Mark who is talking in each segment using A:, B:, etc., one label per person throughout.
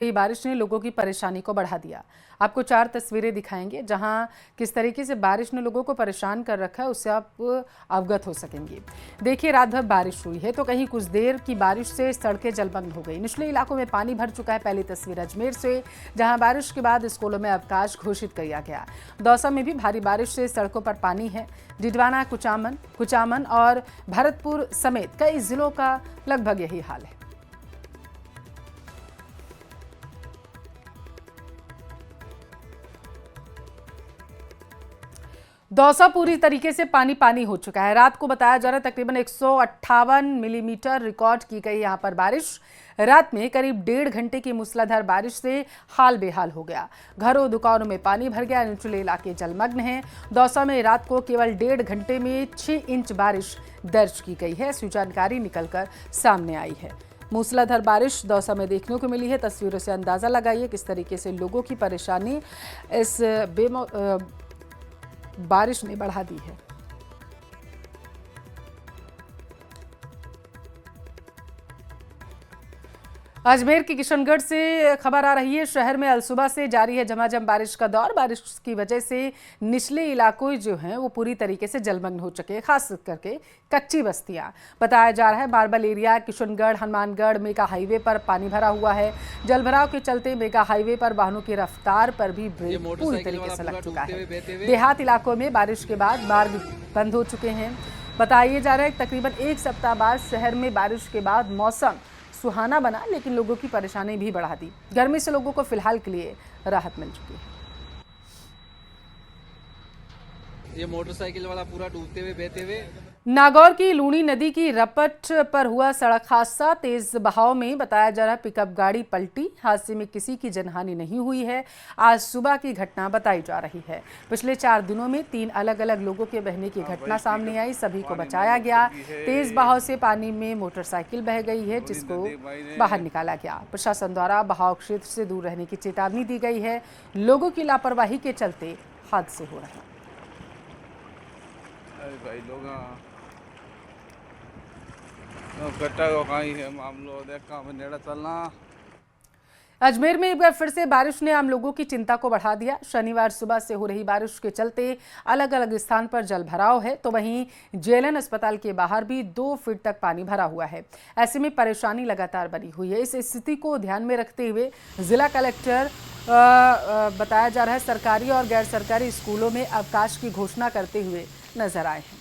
A: ये बारिश ने लोगों की परेशानी को बढ़ा दिया। आपको 4 तस्वीरें दिखाएंगे जहां किस तरीके से बारिश ने लोगों को परेशान कर रखा है, उससे आप अवगत हो सकेंगे। देखिए, रात भर बारिश हुई है तो कहीं कुछ देर की बारिश से सड़कें जलमग्न हो गई। निचले इलाकों में पानी भर चुका है। पहली तस्वीर अजमेर से, जहां बारिश के बाद स्कूलों में अवकाश घोषित किया गया। दौसा में भी भारी बारिश से सड़कों पर पानी है। डिडवाना, कुचामन और भरतपुर समेत कई जिलों का लगभग यही हाल है। दौसा पूरी तरीके से पानी हो चुका है। रात को बताया जा रहा है तकरीबन 158 मिलीमीटर रिकॉर्ड की गई यहां पर बारिश। रात में करीब 1.5 घंटे की मूसलाधार बारिश से हाल बेहाल हो गया। घरों दुकानों में पानी भर गया। निचले इलाके जलमग्न हैं। दौसा में रात को केवल 1.5 घंटे में 6 इंच बारिश दर्ज की गई है। ऐसी जानकारी निकलकर सामने आई है। मूसलाधार बारिश दौसा में देखने को मिली है। तस्वीरों से अंदाजा लगाइए किस तरीके से लोगों की परेशानी इस बारिश ने बढ़ा दी है। अजमेर के किशनगढ़ से खबर आ रही है। शहर में अलसुबह से जारी है झमाझम बारिश का दौर। बारिश की वजह से निचले इलाके जो हैं वो पूरी तरीके से जलमग्न हो चुके हैं, खास करके कच्ची बस्तियां। बताया जा रहा है marble area, Kishangarh, Hanumangarh mega highway पर पानी भरा हुआ है। जलभराव के चलते मेगा हाईवे पर वाहनों की रफ्तार पर भी ब्रेक पूरी तरीके से लग चुका है। देहात इलाकों में बारिश के बाद मार्ग बंद हो चुके हैं। बताया जा रहा है तकरीबन 1 सप्ताह बाद शहर में बारिश के बाद मौसम सुहाना बना, लेकिन लोगों की परेशानी भी बढ़ा दी। गर्मी से लोगों को फिलहाल के लिए राहत मिल चुकी है।
B: ये मोटरसाइकिल वाला पूरा डूबते हुए बहते हुए।
A: नागौर की लूणी नदी की रपट पर हुआ सड़क हादसा। तेज बहाव में बताया जा रहा है पिकअप गाड़ी पलटी। हादसे में किसी की जनहानि नहीं हुई है। आज सुबह की घटना बताई जा रही है। पिछले 4 दिनों में 3 अलग अलग लोगों के बहने की घटना सामने आई। सभी को बचाया गया। तेज बहाव से पानी में मोटरसाइकिल बह गई है, जिसको बाहर निकाला गया। प्रशासन द्वारा बहाव क्षेत्र से दूर रहने की चेतावनी दी गई है। लोगों की लापरवाही के चलते हादसे हो रहे हैं।
C: भाई लोग चलना।
A: अजमेर में एक बार फिर से बारिश ने आम लोगों की चिंता को बढ़ा दिया। शनिवार सुबह से हो रही बारिश के चलते अलग अलग स्थान पर जलभराव है, तो वहीं जेएलएन अस्पताल के बाहर भी 2 फीट तक पानी भरा हुआ है। ऐसे में परेशानी लगातार बनी हुई है। इस स्थिति को ध्यान में रखते हुए जिला कलेक्टर बताया जा रहा है सरकारी और गैर सरकारी स्कूलों में अवकाश की घोषणा करते हुए नजर आए हैं।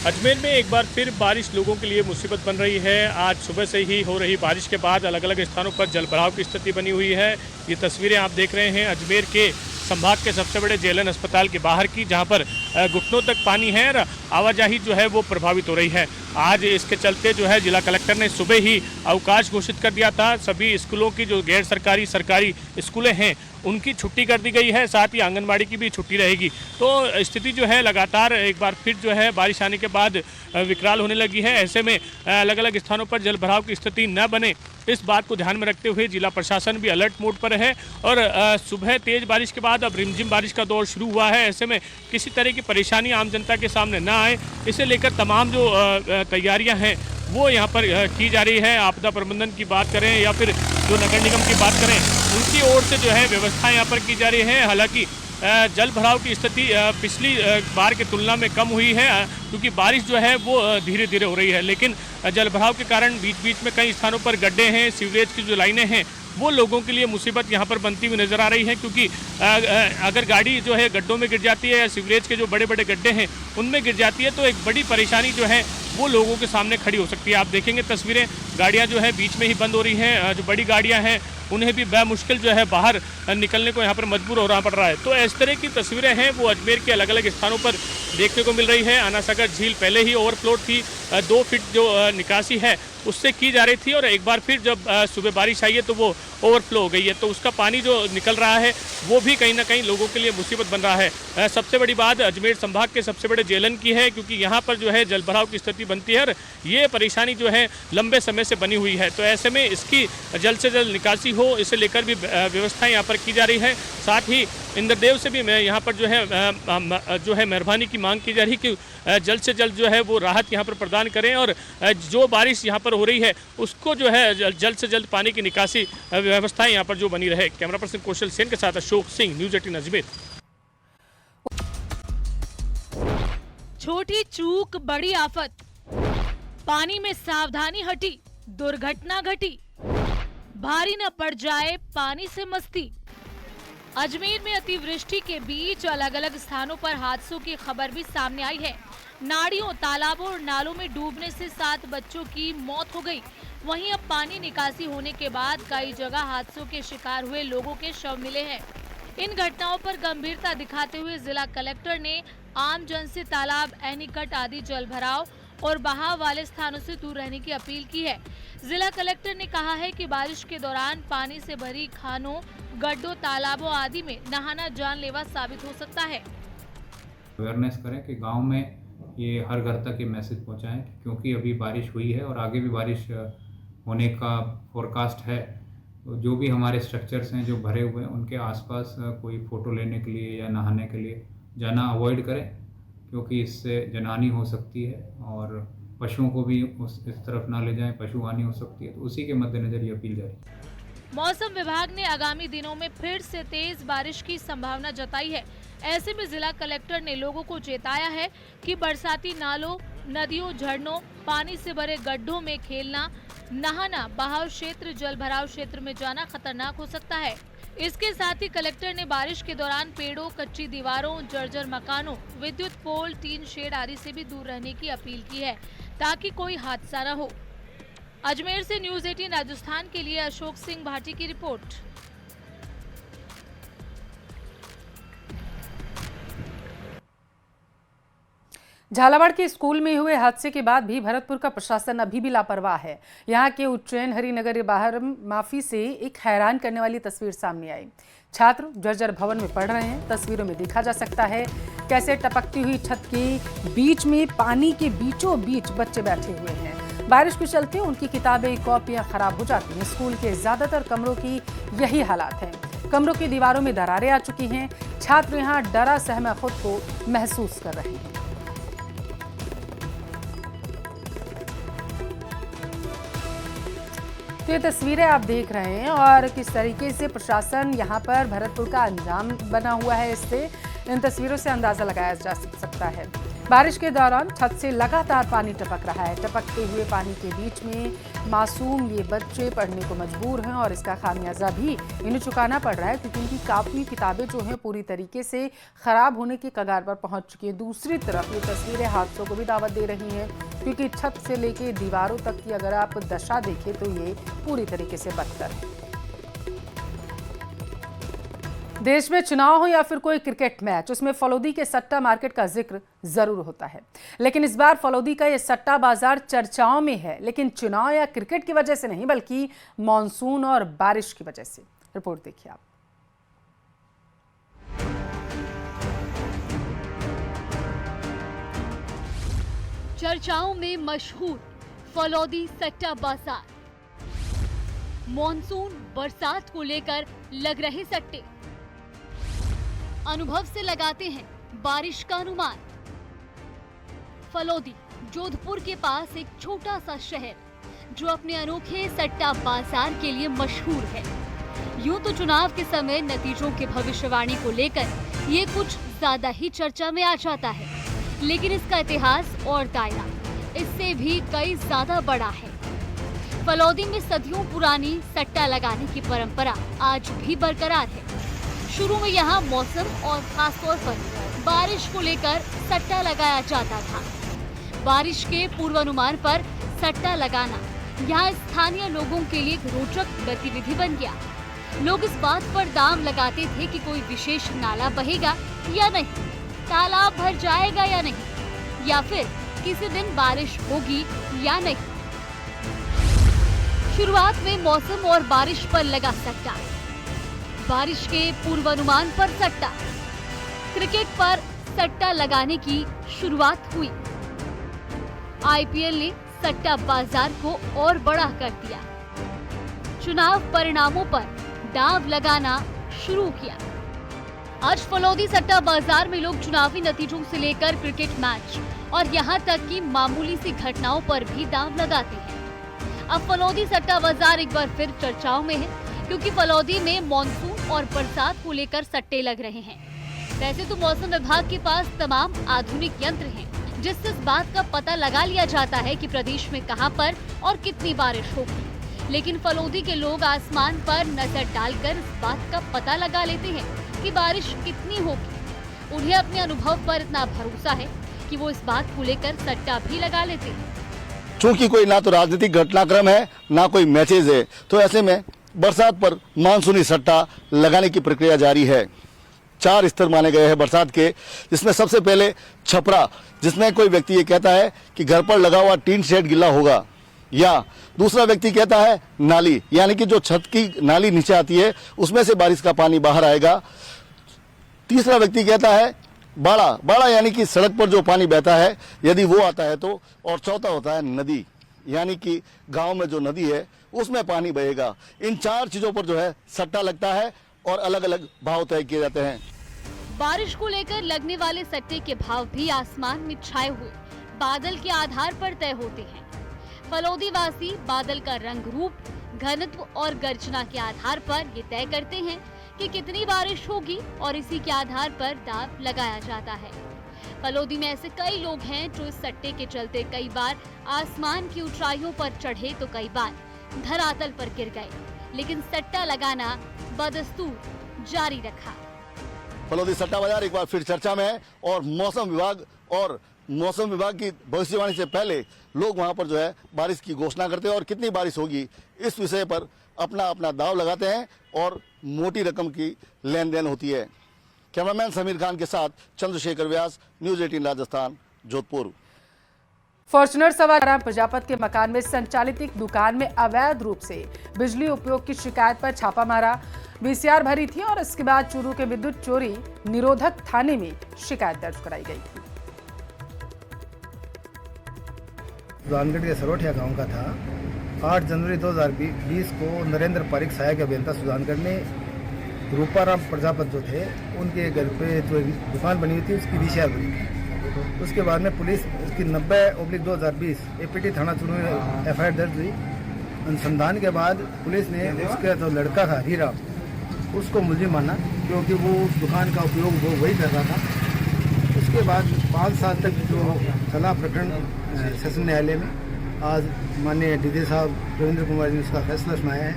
D: अजमेर में एक बार फिर बारिश लोगों के लिए मुसीबत बन रही है। आज सुबह से ही हो रही बारिश के बाद अलग अलग स्थानों पर जलभराव की स्थिति बनी हुई है। ये तस्वीरें आप देख रहे हैं अजमेर के संभाग के सबसे बड़े जेएलएन अस्पताल के बाहर की, जहां पर घुटनों तक पानी है और आवाजाही जो है वो प्रभावित हो रही है। आज इसके चलते जो है जिला कलेक्टर ने सुबह ही अवकाश घोषित कर दिया था। सभी स्कूलों की जो गैर सरकारी सरकारी स्कूलें हैं उनकी छुट्टी कर दी गई है, साथ ही आंगनबाड़ी की भी छुट्टी रहेगी। तो स्थिति जो है लगातार एक बार फिर जो है बारिश आने के बाद विकराल होने लगी है। ऐसे में अलग अलग स्थानों पर जलभराव की स्थिति न बने, इस बात को ध्यान में रखते हुए जिला प्रशासन भी अलर्ट मोड पर है। और सुबह तेज बारिश के बाद अब रिमझिम बारिश का दौर शुरू हुआ है। ऐसे में किसी तरह की परेशानी आम जनता के सामने न आए, इसे लेकर तमाम जो तैयारियां हैं वो यहाँ पर की जा रही है। आपदा प्रबंधन की बात करें या फिर जो नगर निगम की बात करें, उनकी ओर से जो है व्यवस्थाएं यहाँ पर की जा रही है। हालांकि जल भराव की स्थिति पिछली बार की तुलना में कम हुई है, क्योंकि बारिश जो है वो धीरे धीरे हो रही है। लेकिन जल भराव के कारण बीच बीच में कई स्थानों पर गड्ढे हैं, सीवरेज की जो लाइनें हैं वो लोगों के लिए मुसीबत यहाँ पर बनती हुई नजर आ रही है। क्योंकि अगर गाड़ी जो है गड्ढों में गिर जाती है या सीवरेज के जो बड़े बड़े गड्ढे हैं उनमें गिर जाती है, तो एक बड़ी परेशानी जो है वो लोगों के सामने खड़ी हो सकती है। आप देखेंगे तस्वीरें, गाड़ियाँ जो है बीच में ही बंद हो रही हैं। जो बड़ी गाड़ियाँ हैं उन्हें भी बेमुश्किल जो है बाहर निकलने को यहाँ पर मजबूर होना पड़ रहा है। तो इस तरह की तस्वीरें हैं वो अजमेर के अलग अलग स्थानों पर देखने को मिल रही है। अनासागर झील पहले ही ओवरफ्लो थी, 2 फीट जो निकासी है उससे की जा रही थी, और एक बार फिर जब सुबह बारिश आई है तो वो ओवरफ्लो हो गई है। तो उसका पानी जो निकल रहा है वो भी कहीं ना कहीं लोगों के लिए मुसीबत बन रहा है। सबसे बड़ी बात अजमेर संभाग के सबसे बड़े जेएलएन की है, क्योंकि यहाँ पर जो है जलभराव की स्थिति बनती है और ये परेशानी जो है लंबे समय से बनी हुई है। तो ऐसे में इसकी जल्द से जल्द निकासी हो, इसे लेकर भी व्यवस्थाएं यहाँ पर की जा रही है। साथ ही इंद्रदेव से भी मैं यहाँ पर जो है मेहरबानी की मांग की जा रही कि जल्द से जल्द जो है वो राहत यहाँ पर प्रदान करें और जो बारिश यहाँ पर हो रही है उसको जो है जल्द से जल्द पानी की निकासी व्यवस्थाएं यहाँ पर जो बनी रहे। कैमरा पर्सन कौशल सेन के साथ अशोक सिंह, न्यूज़ 18 अजमेर।
E: छोटी चूक बड़ी आफत, पानी में सावधानी हटी दुर्घटना घटी, भारी न पड़ जाए पानी से मस्ती। अजमेर में अतिवृष्टि के बीच अलग अलग स्थानों पर हादसों की खबर भी सामने आई है। नालियों, तालाबों और नालों में डूबने से 7 बच्चों की मौत हो गई। वहीं अब पानी निकासी होने के बाद कई जगह हादसों के शिकार हुए लोगों के शव मिले हैं। इन घटनाओं पर गंभीरता दिखाते हुए जिला कलेक्टर ने आम जन से तालाब, एनीकट आदि जल भराव और बहाव वाले स्थानों से दूर रहने की अपील की है। जिला कलेक्टर ने कहा है कि बारिश के दौरान पानी से भरी खानों, गड्ढों, तालाबों आदि में नहाना जानलेवा साबित हो सकता है।
F: अवेयरनेस करें कि गांव में ये हर घर तक ये मैसेज पहुंचाएं, क्योंकि अभी बारिश हुई है और आगे भी बारिश होने का फोरकास्ट है। तो जो भी हमारे स्ट्रक्चर्स हैं जो भरे हुए हैं उनके आसपास कोई फ़ोटो लेने के लिए या नहाने के लिए जाना अवॉइड करें, क्योंकि इससे जनहानि हो सकती है और पशुओं को भी इस तरफ ना ले जाएं, पशु हानि हो सकती है। तो उसी के मद्देनजर ये अपील जारी है।
E: मौसम विभाग ने आगामी दिनों में फिर से तेज बारिश की संभावना जताई है। ऐसे में जिला कलेक्टर ने लोगों को चेताया है कि बरसाती नालों, नदियों, झरनों, पानी से भरे गड्ढों में खेलना, नहाना, बहाव क्षेत्र, जल भराव क्षेत्र में जाना खतरनाक हो सकता है। इसके साथ ही कलेक्टर ने बारिश के दौरान पेड़ों, कच्ची दीवारों, जर्जर मकानों, विद्युत पोल, टीन शेड आदि से भी दूर रहने की अपील की है ताकि कोई हादसा न हो। अजमेर से न्यूज़ 18 राजस्थान के लिए अशोक सिंह भाटी की रिपोर्ट।
A: झालावाड़ के स्कूल में हुए हादसे के बाद भी भरतपुर का प्रशासन अभी भी लापरवाह है। यहाँ के उज्जैन हरिनगर बाहर माफी से एक हैरान करने वाली तस्वीर सामने आई। छात्र जर्जर भवन में पढ़ रहे हैं। तस्वीरों में देखा जा सकता है कैसे टपकती हुई छत के बीच में पानी के बीचों बीच बच्चे बैठे हुए हैं। बारिश के चलते उनकी किताबें, कॉपियां खराब हो जाती हैं। स्कूल के ज्यादातर कमरों की यही हालात है। कमरों की दीवारों में दरारें आ चुकी हैं। छात्र यहाँ डरा सहमा खुद को महसूस कर रहे हैं। तो ये तस्वीरें आप देख रहे हैं और किस तरीके से प्रशासन यहाँ पर भरतपुर का अंजाम बना हुआ है। इससे इन तस्वीरों से अंदाजा लगाया जा सकता है। बारिश के दौरान छत से लगातार पानी टपक रहा है। टपकते हुए पानी के बीच में मासूम ये बच्चे पढ़ने को मजबूर हैं और इसका खामियाजा भी इन्हें चुकाना पड़ रहा है, क्योंकि इनकी काफ़ी किताबें जो हैं पूरी तरीके से ख़राब होने की कगार पर पहुंच चुकी हैं। दूसरी तरफ ये तस्वीरें हादसों को भी दावत दे रही हैं, क्योंकि छत से लेके दीवारों तक की अगर आप दशा देखें तो ये पूरी तरीके से बदतर है। देश में चुनाव हो या फिर कोई क्रिकेट मैच, उसमें फलौदी के सट्टा मार्केट का जिक्र जरूर होता है। लेकिन इस बार फलौदी का ये सट्टा बाजार चर्चाओं में है, लेकिन चुनाव या क्रिकेट की वजह से नहीं, बल्कि मॉनसून और बारिश की वजह से। रिपोर्ट देखिए आप।
E: चर्चाओं में मशहूर फलौदी सट्टा बाजार। मॉनसून बरसात को लेकर लग रहे सट्टे। अनुभव से लगाते हैं बारिश का अनुमान। फलौदी जोधपुर के पास एक छोटा सा शहर जो अपने अनोखे सट्टा बाजार के लिए मशहूर है। यूं तो चुनाव के समय नतीजों की भविष्यवाणी को लेकर ये कुछ ज्यादा ही चर्चा में आ जाता है, लेकिन इसका इतिहास और दायरा इससे भी कई ज्यादा बड़ा है। फलौदी में सदियों पुरानी सट्टा लगाने की परंपरा आज भी बरकरार है। शुरू में यहाँ मौसम और खासतौर पर बारिश को लेकर सट्टा लगाया जाता था। बारिश के पूर्वानुमान पर सट्टा लगाना यहाँ स्थानीय लोगों के लिए एक रोचक गतिविधि बन गया। लोग इस बात पर दाम लगाते थे कि कोई विशेष नाला बहेगा या नहीं, तालाब भर जाएगा या नहीं, या फिर किसी दिन बारिश होगी या नहीं। शुरुआत में मौसम और बारिश पर लगा सट्टा, बारिश के पूर्वानुमान पर सट्टा, क्रिकेट पर सट्टा लगाने की शुरुआत हुई। आईपीएल ने सट्टा बाजार को और बड़ा कर दिया। चुनाव परिणामों पर दांव लगाना शुरू किया। आज फलौदी सट्टा बाजार में लोग चुनावी नतीजों से लेकर क्रिकेट मैच और यहाँ तक कि मामूली सी घटनाओं पर भी दांव लगाते हैं। अब फलौदी सट्टा बाजार एक बार फिर चर्चाओं में है, क्योंकि फलौदी में मॉनसून और बरसात को लेकर सट्टे लग रहे हैं। वैसे तो मौसम विभाग के पास तमाम आधुनिक यंत्र हैं, जिससे इस बात का पता लगा लिया जाता है कि प्रदेश में कहां पर और कितनी बारिश होगी। लेकिन फलौदी के लोग आसमान पर नजर डालकर इस बात का पता लगा लेते हैं कि बारिश कितनी होगी। उन्हें अपने अनुभव पर इतना भरोसा है कि वो इस बात को लेकर सट्टा भी लगा लेते हैं।
G: चूंकि कोई ना तो राजनीतिक घटनाक्रम है ना कोई मैचेज है, तो ऐसे में बरसात पर मानसूनी सट्टा लगाने की प्रक्रिया जारी है। 4 स्तर माने गए हैं बरसात के, जिसमें सबसे पहले छपरा, जिसमें कोई व्यक्ति ये कहता है कि घर पर लगा हुआ टीन शेड गिला होगा, या दूसरा व्यक्ति कहता है नाली, यानी कि जो छत की नाली नीचे आती है उसमें से बारिश का पानी बाहर आएगा। तीसरा व्यक्ति कहता है बाड़ा यानी कि सड़क पर जो पानी बहता है यदि वो आता है तो। और चौथा होता है नदी, यानी कि गांव में जो नदी है उसमें पानी बहेगा। इन 4 चीजों पर जो है सट्टा लगता है और अलग अलग भाव तय किए जाते हैं।
E: बारिश को लेकर लगने वाले सट्टे के भाव भी आसमान में छाए हुए बादल के आधार पर तय होते हैं। फलौदी वासी बादल का रंग रूप, घनत्व और गर्जना के आधार पर ये तय करते हैं कि कितनी बारिश होगी और इसी के आधार पर दाव लगाया जाता है। फलौदी में ऐसे कई लोग हैं जो इस सट्टे के चलते कई बार आसमान की ऊंचाइयों पर चढ़े तो कई बार धरातल पर गिर गए, लेकिन सट्टा लगाना बदस्तूर जारी रखा।
G: फलौदी सट्टा बाजार एक बार फिर चर्चा में है और मौसम विभाग की भविष्यवाणी से पहले लोग वहां पर जो है बारिश की घोषणा करते हैं और कितनी बारिश होगी इस विषय पर अपना अपना दाव लगाते हैं और मोटी रकम की लेन देन होती है। कैमरामैन समीर खान के साथ चंद्रशेखर व्यास, न्यूज 18 राजस्थान, जोधपुर।
A: फॉर्च्यूनर सवार प्रजापत के मकान में संचालित एक दुकान में अवैध रूप से बिजली उपयोग की शिकायत पर छापा मारा। वीसीआर भरी थी और इसके बाद चूरू के विद्युत चोरी निरोधक थाने में शिकायत दर्ज कराई गई थी।
H: सुजानगढ़ के सरोठिया गांव का था। 8 जनवरी 2020 को नरेंद्र पारिक सहायक अभियंता सुजानगढ़ ने रूपाराम प्रजापत जो थे उनके घर पे जो दुकान बनी हुई थी उसकी वीसीआर बनी थी। उसके बाद में पुलिस उसकी 90/2020 एपीटी थाना चुरू में एफआईआर दर्ज हुई। अनुसंधान के बाद पुलिस ने उसका जो लड़का था हीरा उसको मुलजिम माना, क्योंकि वो उस दुकान का उपयोग वो वही कर रहा था। उसके बाद 5 साल तक जो चला प्रकरण सेशन न्यायालय में, आज माननीय डीजे साहब रविंद्र कुमार जी ने उसका फैसला सुनाया है।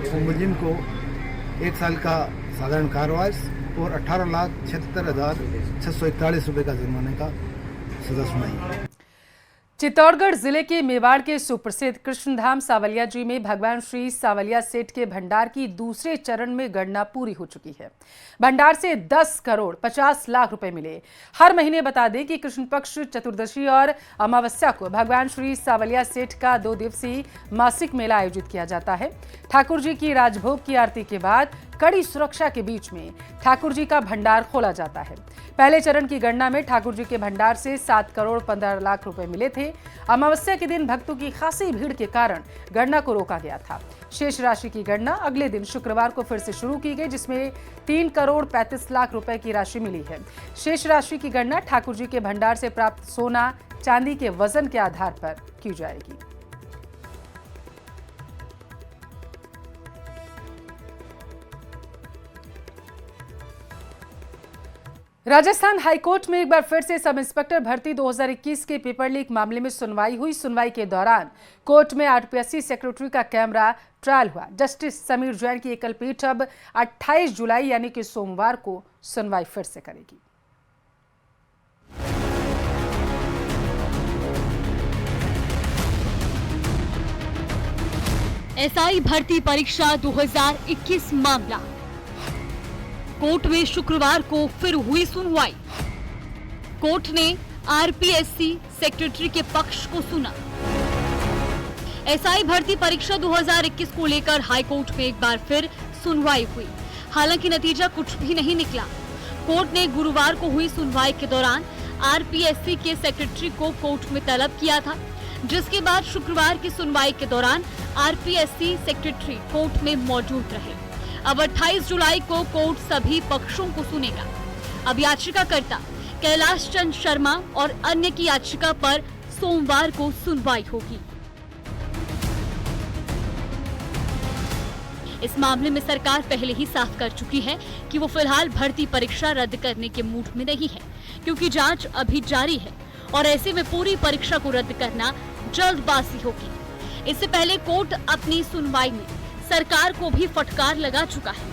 H: वो मुलजिम को 1 साल का साधारण कारावास और 18,76,641 रुपये का जुर्माने का सजा सुनाई।
A: चित्तौड़गढ़ जिले के मेवाड़ के सुप्रसिद्ध कृष्णधाम सावलिया जी में भगवान श्री सावलिया सेठ के भंडार की दूसरे चरण में गणना पूरी हो चुकी है। भंडार से 10 करोड़ 50 लाख रुपए मिले। हर महीने बता दें कि कृष्ण पक्ष चतुर्दशी और अमावस्या को भगवान श्री सावलिया सेठ का 2 दिवसीय मासिक मेला आयोजित किया जाता है। ठाकुर जी की राजभोग की आरती के बाद कड़ी सुरक्षा के बीच में ठाकुर जी का भंडार खोला जाता है। पहले चरण की गणना में ठाकुर जी के भंडार से 7 करोड़ 15 लाख रुपए मिले थे। अमावस्या के दिन भक्तों की खासी भीड़ के कारण गणना को रोका गया था। शेष राशि की गणना अगले दिन शुक्रवार को फिर से शुरू की गई, जिसमें 3 करोड़ 35 लाख रुपए की राशि मिली है। शेष राशि की गणना ठाकुर जी के भंडार से प्राप्त सोना चांदी के वजन के आधार पर की जाएगी। राजस्थान हाईकोर्ट में एक बार फिर से सब इंस्पेक्टर भर्ती 2021 के पेपर लीक मामले में सुनवाई हुई। सुनवाई के दौरान कोर्ट में आरपीएससी सेक्रेटरी का कैमरा ट्रायल हुआ। जस्टिस समीर जैन की एकल पीठ अब 28 जुलाई यानी कि सोमवार को सुनवाई फिर से करेगी।
E: एसआई भर्ती परीक्षा 2021 मामला कोर्ट में शुक्रवार को फिर हुई सुनवाई। कोर्ट ने आरपीएससी सेक्रेटरी के पक्ष को सुना। एसआई भर्ती परीक्षा 2021 को लेकर हाईकोर्ट में एक बार फिर सुनवाई हुई। हालांकि नतीजा कुछ भी नहीं निकला। कोर्ट ने गुरुवार को हुई सुनवाई के दौरान आरपीएससी के सेक्रेटरी को कोर्ट में तलब किया था, जिसके बाद शुक्रवार की सुनवाई के दौरान आरपीएससी सेक्रेटरी कोर्ट में मौजूद रहे। अब 28 जुलाई को कोर्ट सभी पक्षों को सुनेगा। अब याचिकाकर्ता कैलाश चंद शर्मा और अन्य की याचिका पर सोमवार को सुनवाई होगी। इस मामले में सरकार पहले ही साफ कर चुकी है कि वो फिलहाल भर्ती परीक्षा रद्द करने के मूड में नहीं है, क्योंकि जांच अभी जारी है और ऐसे में पूरी परीक्षा को रद्द करना जल्दबाजी होगी। इससे पहले कोर्ट अपनी सुनवाई में सरकार को भी फटकार लगा चुका है।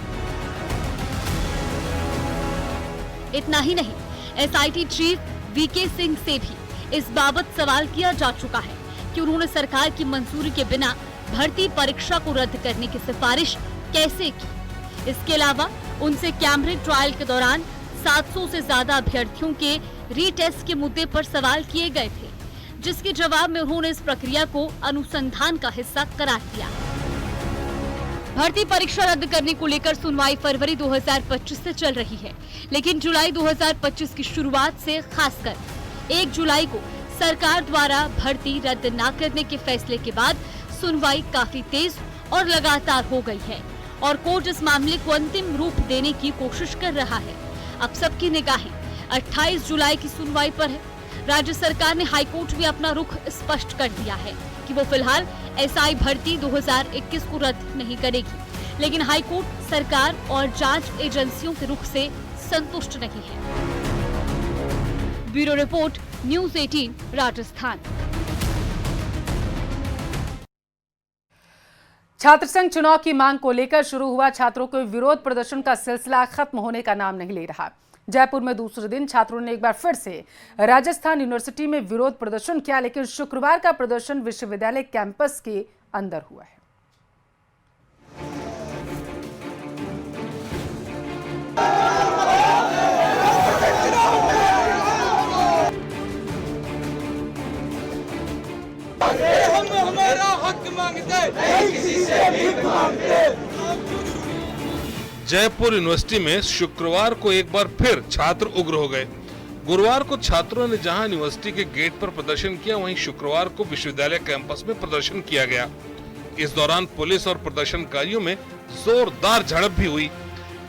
E: इतना ही नहीं, एसआईटी चीफ वीके सिंह से भी इस बाबत सवाल किया जा चुका है कि उन्होंने सरकार की मंजूरी के बिना भर्ती परीक्षा को रद्द करने की सिफारिश कैसे की। इसके अलावा उनसे कैम्ब्रिज ट्रायल के दौरान 700 से ज्यादा अभ्यर्थियों के रीटेस्ट के मुद्दे पर सवाल किए गए थे, जिसके जवाब में उन्होंने इस प्रक्रिया को अनुसंधान का हिस्सा करार दिया। भर्ती परीक्षा रद्द करने को लेकर सुनवाई फरवरी 2025 से चल रही है, लेकिन जुलाई 2025 की शुरुआत से खासकर 1 जुलाई को सरकार द्वारा भर्ती रद्द न करने के फैसले के बाद सुनवाई काफी तेज और लगातार हो गई है और कोर्ट इस मामले को अंतिम रूप देने की कोशिश कर रहा है। अब सबकी निगाहें 28 जुलाई की सुनवाई पर है। राज्य सरकार ने हाईकोर्ट में अपना रुख स्पष्ट कर दिया है कि वो फिलहाल एसआई भर्ती 2021 को रद्द नहीं करेगी, लेकिन हाईकोर्ट सरकार और जांच एजेंसियों के रुख से संतुष्ट नहीं है। Bureau report, news 18 Rajasthan.
A: छात्र संघ चुनाव की मांग को लेकर शुरू हुआ छात्रों के विरोध प्रदर्शन का सिलसिला खत्म होने का नाम नहीं ले रहा। जयपुर में दूसरे दिन छात्रों ने एक बार फिर से राजस्थान यूनिवर्सिटी में विरोध प्रदर्शन किया, लेकिन शुक्रवार का प्रदर्शन विश्वविद्यालय कैंपस के अंदर हुआ है।
I: हमारा हक मांगते, नहीं किसी से भीख मांगते।
J: जयपुर यूनिवर्सिटी में शुक्रवार को एक बार फिर छात्र उग्र हो गए। गुरुवार को छात्रों ने जहां यूनिवर्सिटी के गेट पर प्रदर्शन किया, वहीं शुक्रवार को विश्वविद्यालय कैंपस में प्रदर्शन किया गया। इस दौरान पुलिस और प्रदर्शनकारियों में जोरदार झड़प भी हुई।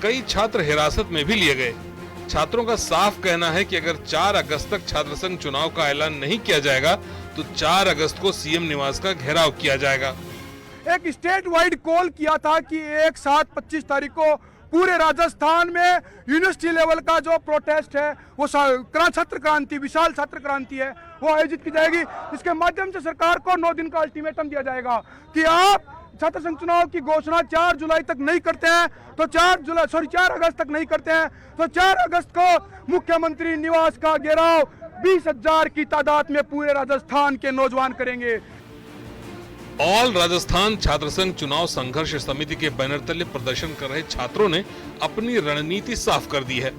J: कई छात्र हिरासत में भी लिए गए। छात्रों का साफ कहना है कि अगर 4 अगस्त तक छात्र संघ चुनाव का ऐलान नहीं किया जाएगा तो 4 अगस्त को सीएम निवास का घेराव किया जाएगा।
K: एक स्टेट वाइड कॉल किया था कि 1, 7, 25 तारीख को पूरे राजस्थान में यूनिवर्सिटी लेवल का जो प्रोटेस्ट है वो छात्र क्रांति, विशाल छात्र क्रांति है, वो आयोजित की जाएगी। इसके माध्यम से सरकार को 9 दिन का अल्टीमेटम दिया जाएगा कि आप छात्र संघ चुनाव की घोषणा 4 जुलाई तक नहीं करते हैं तो 4 अगस्त तक नहीं करते हैं तो 4 अगस्त को मुख्यमंत्री निवास का घेराव 20,000 की तादाद में पूरे राजस्थान के नौजवान करेंगे।
J: ऑल राजस्थान छात्र संघ चुनाव संघर्ष समिति के बैनर तले प्रदर्शन कर रहे छात्रों ने अपनी रणनीति साफ कर दी है।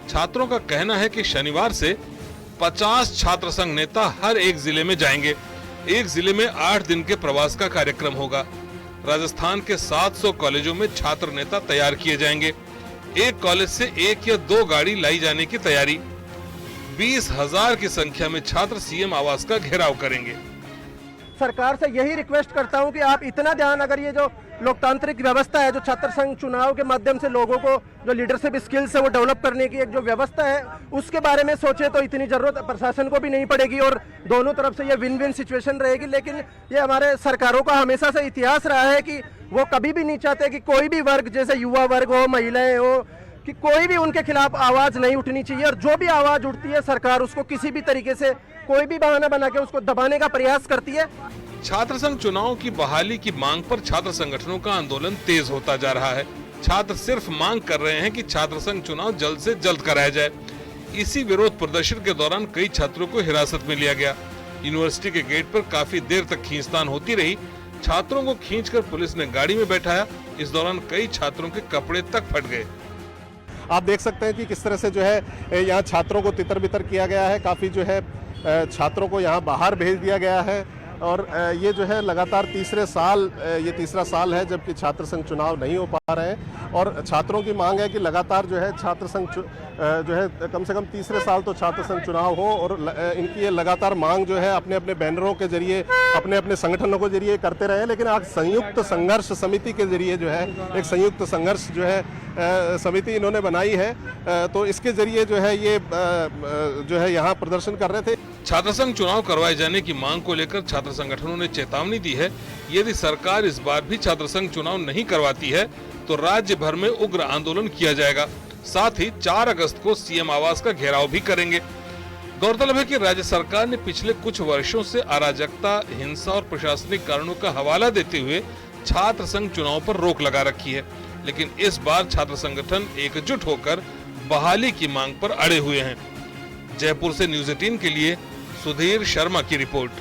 J: छात्रों का कहना है कि शनिवार से 50 छात्र संघ नेता हर एक जिले में जाएंगे। एक जिले में 8 दिन के प्रवास का कार्यक्रम होगा। राजस्थान के 700 कॉलेजों में छात्र नेता तैयार किए जाएंगे। एक कॉलेज से 1 या 2 गाड़ी लाई जाने की तैयारी। 20,000 की संख्या में छात्र सीएम आवास का घेराव करेंगे।
L: सरकार से यही रिक्वेस्ट करता हूं कि आप इतना ध्यान, अगर ये जो लोकतांत्रिक व्यवस्था है, जो छात्र संघ चुनाव के माध्यम से लोगों को जो लीडरशिप स्किल्स है वो डेवलप करने की एक जो व्यवस्था है उसके बारे में सोचे तो इतनी जरूरत प्रशासन को भी नहीं पड़ेगी और दोनों तरफ से ये विन विन सिचुएशन रहेगी। लेकिन ये हमारे सरकारों का हमेशा से इतिहास रहा है कि वो कभी भी नहीं चाहते कि कोई भी वर्ग, जैसे युवा वर्ग हो, महिलाएं हो, कि कोई भी उनके खिलाफ आवाज नहीं उठनी चाहिए। और जो भी आवाज उठती है सरकार उसको किसी भी तरीके से कोई भी बहाना बना के उसको दबाने का प्रयास करती है।
J: छात्र संघ चुनाव की बहाली की मांग पर छात्र संगठनों का आंदोलन तेज होता जा रहा है। छात्र सिर्फ मांग कर रहे हैं कि छात्र संघ चुनाव जल्द से जल्द कराया जाए। इसी विरोध प्रदर्शन के दौरान कई छात्रों को हिरासत में लिया गया। यूनिवर्सिटी के गेट पर काफी देर तक खींचतान होती रही। छात्रों को खींचकर पुलिस ने गाड़ी में बैठाया। इस दौरान कई छात्रों के कपड़े तक फट गए।
M: आप देख सकते हैं कि किस तरह से जो है यहाँ छात्रों को तितर बितर किया गया है। काफी जो है छात्रों को यहाँ बाहर भेज दिया गया है और ये जो है लगातार तीसरा साल है जबकि छात्र संघ चुनाव नहीं हो पा रहे हैं और छात्रों की मांग है कि लगातार जो है छात्र संघ जो है कम से कम तीसरे साल तो छात्र संघ चुनाव हो और इनकी ये लगातार मांग जो है अपने अपने बैनरों के जरिए, अपने अपने संगठनों के जरिए करते रहे। लेकिन आज संयुक्त संघर्ष समिति के जरिए जो है एक संयुक्त संघर्ष जो है समिति इन्होंने बनाई है, तो इसके जरिए जो है ये जो है यहाँ प्रदर्शन कर रहे थे।
J: छात्र संघ चुनाव करवाए जाने की मांग को लेकर छात्र संगठनों ने चेतावनी दी है। यदि सरकार इस बार भी छात्र संघ चुनाव नहीं करवाती है तो राज्य भर में उग्र आंदोलन किया जाएगा। साथ ही 4 अगस्त को सीएम आवास का घेराव भी करेंगे। गौरतलब है कि राज्य सरकार ने पिछले कुछ वर्षों से अराजकता, हिंसा और प्रशासनिक कारणों का हवाला देते हुए छात्र संघ चुनाव पर रोक लगा रखी है, लेकिन इस बार छात्र संगठन एकजुट होकर बहाली की मांग पर अड़े हुए हैं। जयपुर से न्यूज़ 18 के लिए सुधीर शर्मा की रिपोर्ट।